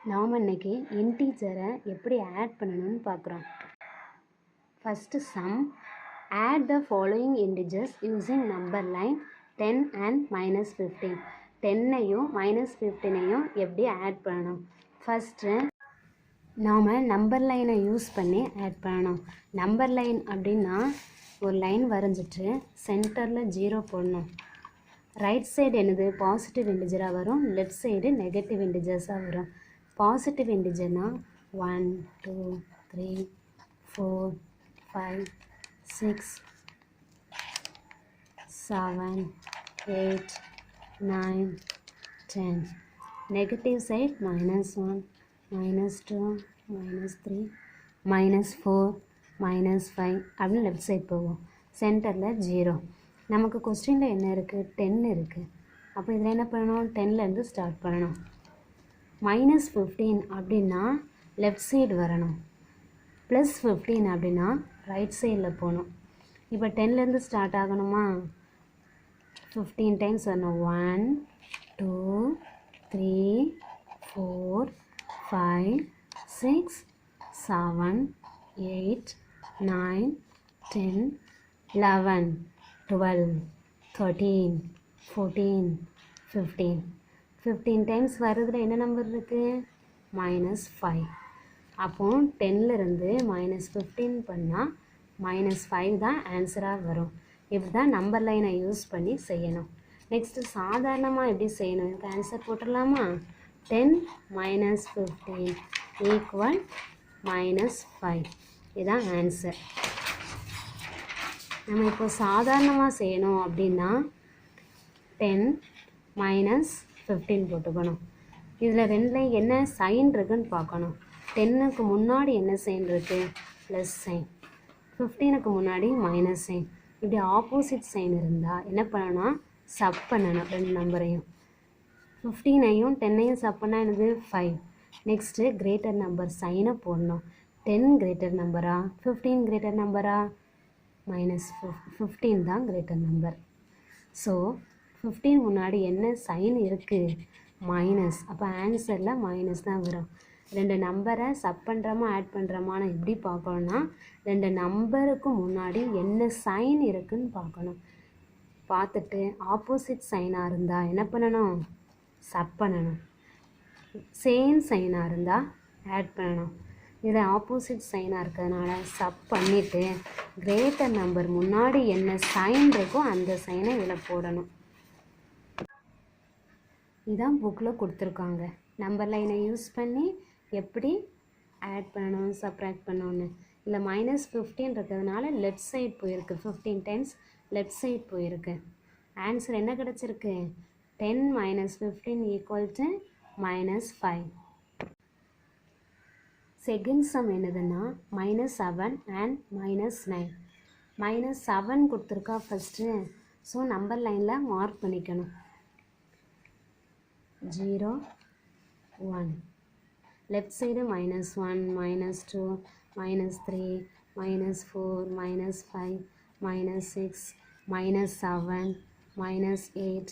நாம் இன்னைக்கு இன்டீஜரை எப்படி ஆட் பண்ணணும்னு பார்க்குறோம். First some add the following integers using number line 10 and -15. 10ஐயும் -15ஐயும் எப்படி ஆட் பண்ணணும். ஃபஸ்ட்டு நாம் நம்பர் லைனை யூஸ் பண்ணி ஆட் பண்ணணும். நம்பர் லைன் அப்படின்னா ஒரு லைன் வரைஞ்சிட்டு சென்டரில் 0 போடணும். ரைட் சைடு என்னது பாசிட்டிவ் இன்டிஜராக வரும், லெஃப்ட் சைடு நெகட்டிவ் இன்டிஜர்ஸாக வரும். பாசிட்டிவ் இன்டிஜர்னால் 1 2 3 4 5 6 7 8 9 10. நெகட்டிவ் சைட் -1 -2 -3 -4 -5 அப்படின்னு லெஃப்ட் சைட் போகும். சென்டரில் 0. நமக்கு கொஸ்டினில் என்ன இருக்குது, 10 இருக்குது. அப்போ இதில் என்ன பண்ணணும், 10லேருந்து ஸ்டார்ட் பண்ணணும். -15 அப்படின்னா லெஃப்ட் சைடு வரணும், +15 அப்படின்னா ரைட் சைடில் போகணும். இப்போ 10லேருந்து ஸ்டார்ட் ஆகணுமா, 15 டைம்ஸ் வரணும். 1 2 3 4 5 6 7 8 9 10 11 12 13 14 15. 15 டைம்ஸ் வர்றதுல என்ன நம்பர் இருக்குது, -5. அப்போ 10லேருந்து -15 பண்ணால் -5 தான் ஆன்சராக வரும். இப்படி தான் நம்பர் லைனை யூஸ் பண்ணி செய்யணும். நெக்ஸ்ட்டு சாதாரணமாக எப்படி செய்யணும், இதுக்கு ஆன்சர் போட்டுடலாமா. 10 -15 = -5. இதுதான் ஆன்சர். நம்ம இப்போ சாதாரணமாக செய்யணும் அப்படின்னா 10 -15 போட்டுக்கணும். இதில் ரெண்டுலேயும் என்ன சைன் இருக்குன்னு பார்க்கணும். 10க்கு முன்னாடி என்ன சைன் இருக்குது, ப்ளஸ் சைன். 15க்கு முன்னாடி மைனஸ் சைன். இப்படி ஆப்போசிட் சைன் இருந்தால் என்ன பண்ணணும்னா சப் பண்ணணும். ரெண்டு நம்பரையும் 15ஐயும் 10ஐயும் சப் பண்ணால் என்னது 5. நெக்ஸ்ட்டு கிரேட்டர் நம்பர் சைனை போடணும். 10 கிரேட்டர் நம்பரா 15 கிரேட்டர் நம்பரா, -15 தான் கிரேட்டர் நம்பர். ஸோ 15 முன்னாடி என்ன சைன் இருக்குது, மைனஸ். அப்போ ஆன்சரில் மைனஸ் தான் வரும். ரெண்டு நம்பரை சப் பண்ணுறோமா ஆட் பண்ணுறோமான்னு எப்படி பார்க்கணுன்னா ரெண்டு நம்பருக்கு முன்னாடி என்ன சைன் இருக்குதுன்னு பார்க்கணும். பார்த்துட்டு ஆப்போசிட் சைனாக இருந்தால் என்ன பண்ணணும், சப் பண்ணணும். சேம் சைனாக இருந்தால் ஆட் பண்ணணும். இதில் ஆப்போசிட் சைனாக இருக்கிறதுனால சப் பண்ணிவிட்டு கிரேட்டர் நம்பர் முன்னாடி என்ன சைன் இருக்கோ அந்த சைனை இதில் போடணும். இதான் புக்கில் கொடுத்துருக்காங்க. நம்பர் லைனை யூஸ் பண்ணி எப்படி ஆட் பண்ணணும் சப்ராக்ட் பண்ணணும்னு. இல்லை -15 இருக்கிறதுனால லெஃப்ட் சைட் போயிருக்கு. 15 டைம்ஸ் லெஃப்ட் சைட் போயிருக்கு. ஆன்சர் என்ன கிடச்சிருக்கு, 10 -15 = -5. செகண்ட் சம் என்னதுன்னா -7 and -9. -7 கொடுத்துருக்கா ஃபஸ்ட்டு. ஸோ நம்பர் லைனில் மார்க் பண்ணிக்கணும். 0 1. Left side -1 -2 -3 -4 -5 -6 -7 -8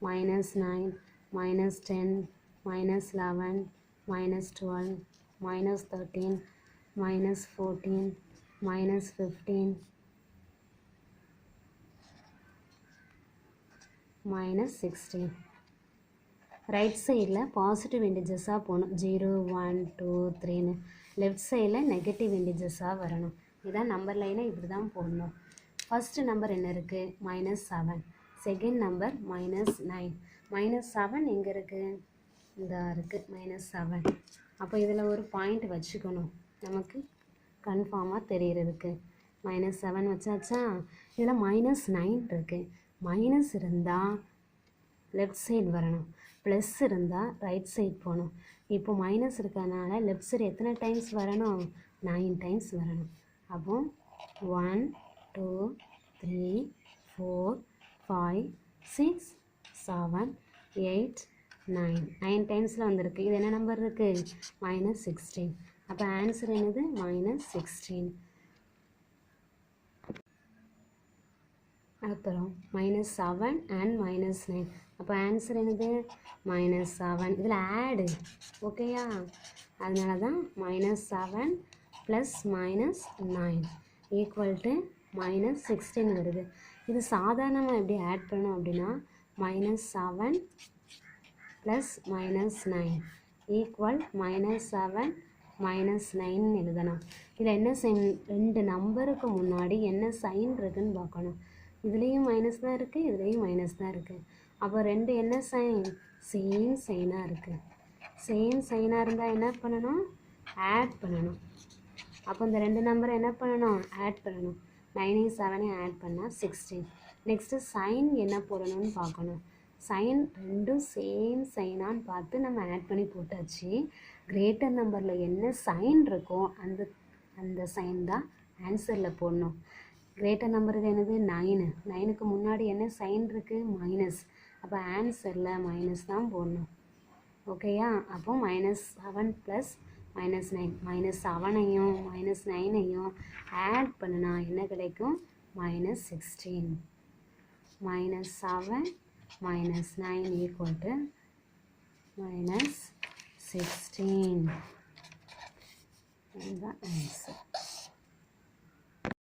-9 -10 -11 -12 -13 -14 -15 -16. ரைட் சைடில் பாசிட்டிவ் இன்டிஜர்ஸாக போகணும். 0 1 2 3ன்னு. லெஃப்ட் சைடில் நெகட்டிவ் இன்டிஜர்ஸாக வரணும். இதான் நம்பர் லைனை இப்படி தான் போடணும். ஃபஸ்ட்டு நம்பர் என்ன இருக்குது, -7. Second number -9. -7 எங்கே இருக்குது, இந்த இருக்குது -7. அப்போ இதில் ஒரு பாயிண்ட் வச்சுக்கணும் நமக்கு கன்ஃபார்மாக தெரிகிறதுக்கு. -7 வச்சாச்சா. இதில் -9 இருக்குது. மைனஸ் இருந்தால் லெஃப்ட் சைடு வரணும், ப்ளஸ் இருந்தால் ரைட் சைட் போகணும். இப்போ மைனஸ் இருக்கிறதுனால லெஃப்ட் சைடு எத்தனை டைம்ஸ் வரணும், 9 டைம்ஸ் வரணும். அப்போ 1 2 3 4 5 6 7 8 9 டைம்ஸில் வந்திருக்கு. இது என்ன நம்பர் இருக்குது, -16. அப்போ ஆன்சர் என்னது, -16. அப்புறம் -7 and -9 அப்போ ஆன்சர் என்னது -7. இதில் ஆடு ஓகேயா, அதனால தான் -7 ப்ளஸ் -9 ஈக்குவல் டு -16 வருது. இது சாதாரணமாக எப்படி ஆட் பண்ணணும் அப்படின்னா -7 ப்ளஸ் -9 ஈக்குவல் -7 -9 எழுதணும். இதில் என்ன சைன், ரெண்டு நம்பருக்கு முன்னாடி என்ன சைன் இருக்குன்னு பார்க்கணும். இதுலேயும் மைனஸ் தான் இருக்குது, இதுலேயும் மைனஸ் தான் இருக்குது. அப்போ ரெண்டு என்ன சைன், சேம் சைனாக இருக்குது. சேம் சைனாக இருந்தால் என்ன பண்ணணும், ஆட் பண்ணணும். அப்போ இந்த ரெண்டு நம்பரை என்ன பண்ணணும், ஆட் பண்ணணும். 9 7 ஆட் பண்ணால் 16. நெக்ஸ்ட்டு சைன் என்ன போடணும்னு பார்க்கணும். சைன் ரெண்டும் சேம் சைனான்னு பார்த்து நம்ம ஆட் பண்ணி போட்டாச்சு. கிரேட்டர் நம்பரில் என்ன சைன் இருக்கோ அந்த சைன் தான் ஆன்சரில் போடணும். கிரேட்டர் நம்பருக்கு என்னது 9. 9க்கு முன்னாடி என்ன சைன் இருக்குது, மைனஸ். அப்போ ஆன்சரில் மைனஸ் தான் போடணும். ஓகேயா, அப்போ -7 ப்ளஸ் -9, -7ஐயும் -9ஐயும் ஆட் பண்ணினா என்ன கிடைக்கும், -16. -7 -9 ஈக்குவல் டு -16. இதுதான் ஆன்சர்.